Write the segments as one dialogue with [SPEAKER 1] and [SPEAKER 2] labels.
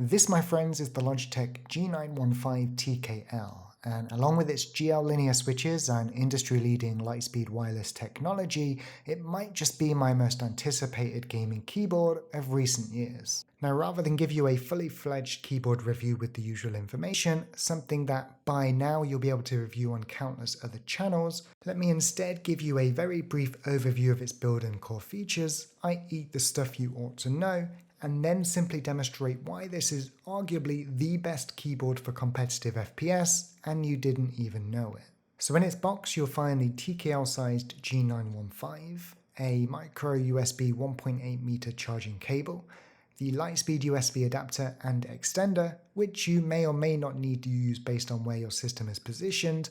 [SPEAKER 1] This, my friends, is the Logitech G915 TKL, and along with its GL linear switches and industry-leading LIGHTSPEED wireless technology, it might just be my most anticipated gaming keyboard of recent years. Now, rather than give you a fully fledged keyboard review with the usual information, something that by now you'll be able to review on countless other channels, let me instead give you a very brief overview of its build and core features, i.e. the stuff you ought to know, and then simply demonstrate why this is arguably the best keyboard for competitive FPS, and you didn't even know it. So in its box you'll find the TKL sized G915, a micro USB 1.8 meter charging cable, the LIGHTSPEED USB adapter and extender, which you may or may not need to use based on where your system is positioned,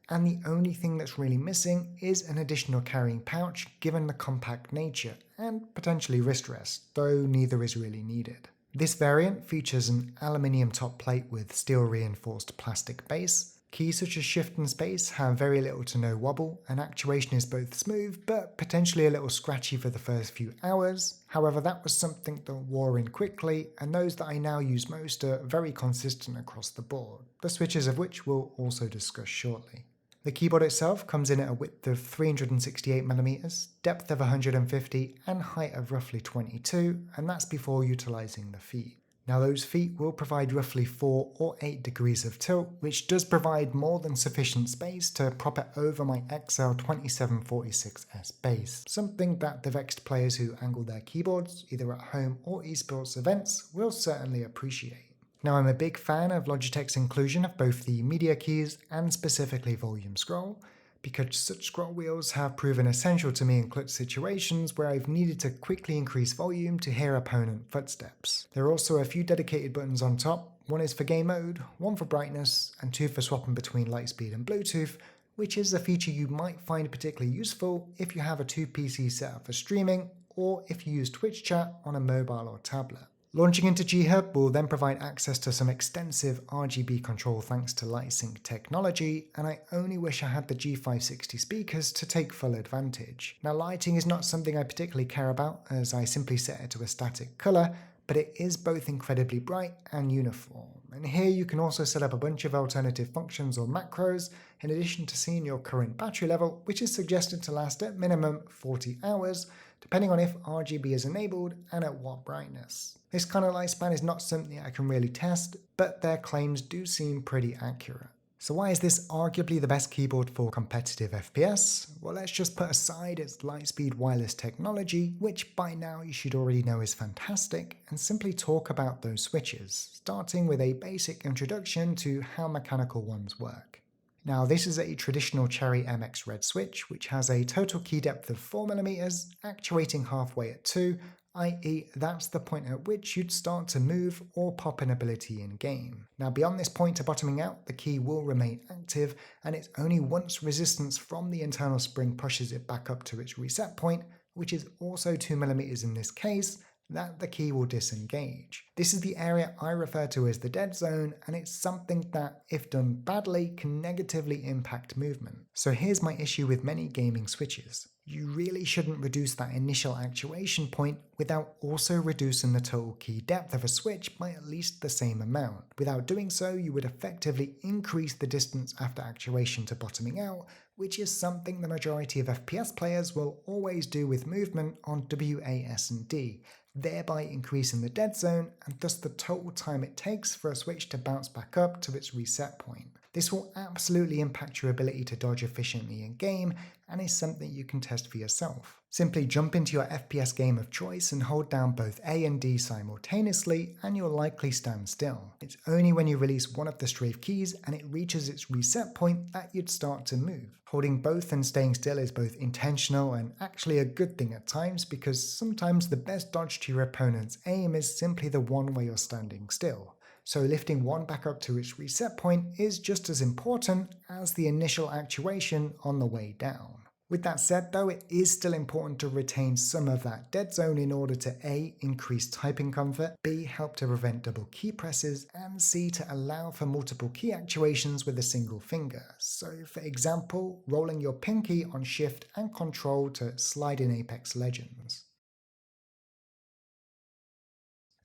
[SPEAKER 1] and the only thing that's really missing is an additional carrying pouch given the compact nature, and potentially wrist rest, though neither is really needed. This variant features an aluminium top plate with steel reinforced plastic base. Keys such as shift and space have very little to no wobble, and actuation is both smooth but potentially a little scratchy for the first few hours. However, that was something that wore in quickly, and those that I now use most are very consistent across the board, the switches of which we'll also discuss shortly. The keyboard itself comes in at a width of 368mm, depth of 150 and height of roughly 22, and that's before utilising the feet. Now those feet will provide roughly 4 or 8 degrees of tilt, which does provide more than sufficient space to prop it over my XL2746S base, something that the Vexed players who angle their keyboards, either at home or esports events, will certainly appreciate. Now I'm a big fan of Logitech's inclusion of both the media keys and specifically volume scroll, because such scroll wheels have proven essential to me in clutch situations where I've needed to quickly increase volume to hear opponent footsteps. There are also a few dedicated buttons on top. One is for game mode, one for brightness, and 2 for swapping between LIGHTSPEED and Bluetooth, which is a feature you might find particularly useful if you have a 2PC setup for streaming, or if you use Twitch chat on a mobile or tablet. Launching into GHUB will then provide access to some extensive RGB control thanks to LIGHTSYNC technology, and I only wish I had the G560 speakers to take full advantage. Now lighting is not something I particularly care about, as I simply set it to a static colour, but it is both incredibly bright and uniform. And here you can also set up a bunch of alternative functions or macros, in addition to seeing your current battery level, which is suggested to last at minimum 40 hours, depending on if RGB is enabled and at what brightness. This kind of lifespan is not something I can really test, but their claims do seem pretty accurate. So why is this arguably the best keyboard for competitive FPS? Well, let's just put aside its LIGHTSPEED wireless technology, which by now you should already know is fantastic, and simply talk about those switches, starting with a basic introduction to how mechanical ones work. Now this is a traditional Cherry MX Red switch, which has a total key depth of 4mm, actuating halfway at 2, i.e. that's the point at which you'd start to move or pop an ability in game. Now beyond this point to bottoming out, the key will remain active, and it's only once resistance from the internal spring pushes it back up to its reset point, which is also 2mm in this case, that the key will disengage. This is the area I refer to as the dead zone, and it's something that, if done badly, can negatively impact movement. So here's my issue with many gaming switches. You really shouldn't reduce that initial actuation point without also reducing the total key depth of a switch by at least the same amount. Without doing so, you would effectively increase the distance after actuation to bottoming out, which is something the majority of FPS players will always do with movement on WASD, thereby increasing the dead zone and thus the total time it takes for a switch to bounce back up to its reset point. This will absolutely impact your ability to dodge efficiently in game, and is something you can test for yourself. Simply jump into your FPS game of choice and hold down both A and D simultaneously, and you'll likely stand still. It's only when you release one of the strafe keys and it reaches its reset point that you'd start to move. Holding both and staying still is both intentional and actually a good thing at times, because sometimes the best dodge to your opponent's aim is simply the one where you're standing still. So lifting one back up to its reset point is just as important as the initial actuation on the way down. With that said though, it is still important to retain some of that dead zone in order to A. increase typing comfort, B. help to prevent double key presses, and C. to allow for multiple key actuations with a single finger. So for example, rolling your pinky on shift and control to slide in Apex Legends.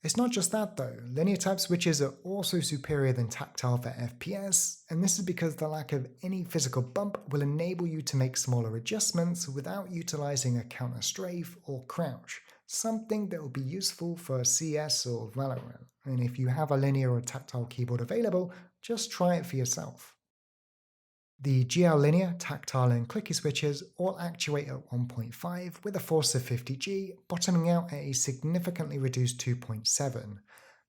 [SPEAKER 1] It's not just that though, linear type switches are also superior than tactile for FPS, and this is because the lack of any physical bump will enable you to make smaller adjustments without utilizing a counter strafe or crouch, something that will be useful for CS or Valorant. And if you have a linear or tactile keyboard available, just try it for yourself. The GL linear, tactile and clicky switches all actuate at 1.5 with a force of 50G, bottoming out at a significantly reduced 2.7.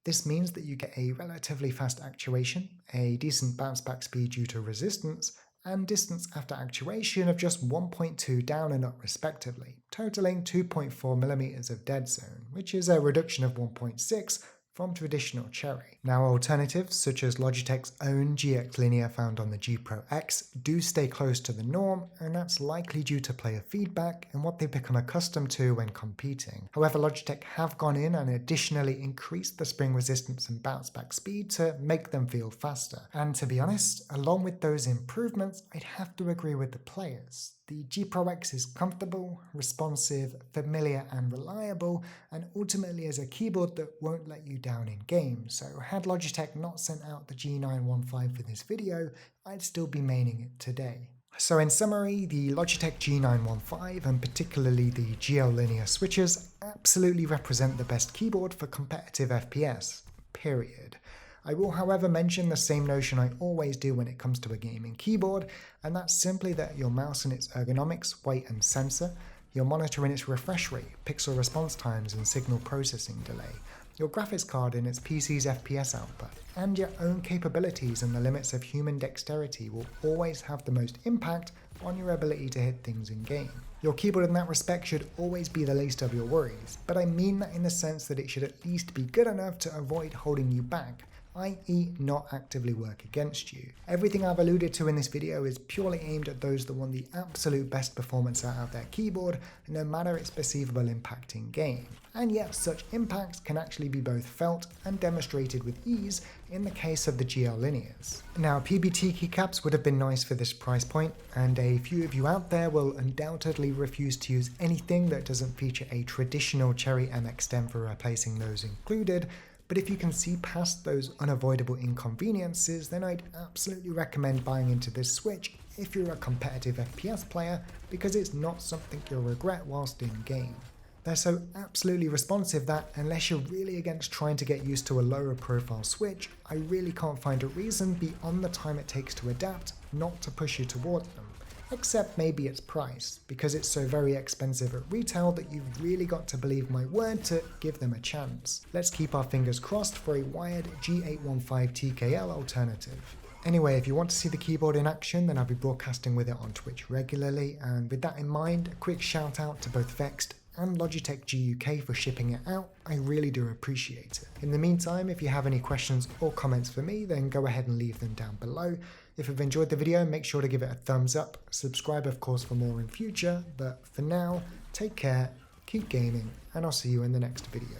[SPEAKER 1] This means that you get a relatively fast actuation, a decent bounce back speed due to resistance, and distance after actuation of just 1.2 down and up respectively, totaling 2.4mm of dead zone, which is a reduction of 1.6 from traditional Cherry. Now alternatives such as Logitech's own GX Linear found on the G Pro X do stay close to the norm, and that's likely due to player feedback and what they've become accustomed to when competing. However, Logitech have gone in and additionally increased the spring resistance and bounce back speed to make them feel faster. And to be honest, along with those improvements, I'd have to agree with the players. The G Pro X is comfortable, responsive, familiar and reliable, and ultimately is a keyboard that won't let you down in game, so had Logitech not sent out the G915 for this video, I'd still be maining it today. So in summary, the Logitech G915 and particularly the GL linear switches absolutely represent the best keyboard for competitive FPS, period. I will however mention the same notion I always do when it comes to a gaming keyboard, and that's simply that your mouse and its ergonomics, weight and sensor, your monitor and its refresh rate, pixel response times and signal processing delay, your graphics card and its PC's FPS output, and your own capabilities and the limits of human dexterity will always have the most impact on your ability to hit things in game. Your keyboard in that respect should always be the least of your worries, but I mean that in the sense that it should at least be good enough to avoid holding you back, i.e. not actively work against you. Everything I've alluded to in this video is purely aimed at those that want the absolute best performance out of their keyboard, no matter its perceivable impact in game. And yet such impacts can actually be both felt and demonstrated with ease in the case of the GL linears. Now PBT keycaps would have been nice for this price point, and a few of you out there will undoubtedly refuse to use anything that doesn't feature a traditional Cherry MX stem for replacing those included. But if you can see past those unavoidable inconveniences, then I'd absolutely recommend buying into this switch if you're a competitive FPS player, because it's not something you'll regret whilst in game. They're so absolutely responsive that, unless you're really against trying to get used to a lower profile switch, I really can't find a reason beyond the time it takes to adapt not to push you towards them. Except maybe its price, because it's so very expensive at retail that you've really got to believe my word to give them a chance. Let's keep our fingers crossed for a wired G915 TKL alternative. Anyway, if you want to see the keyboard in action, then I'll be broadcasting with it on Twitch regularly, and with that in mind, a quick shout out to both Vexed and Logitech G UK for shipping it out. I really do appreciate it. In the meantime, if you have any questions or comments for me, then go ahead and leave them down below. If you've enjoyed the video, make sure to give it a thumbs up, subscribe of course for more in future, but for now, take care, keep gaming, and I'll see you in the next video.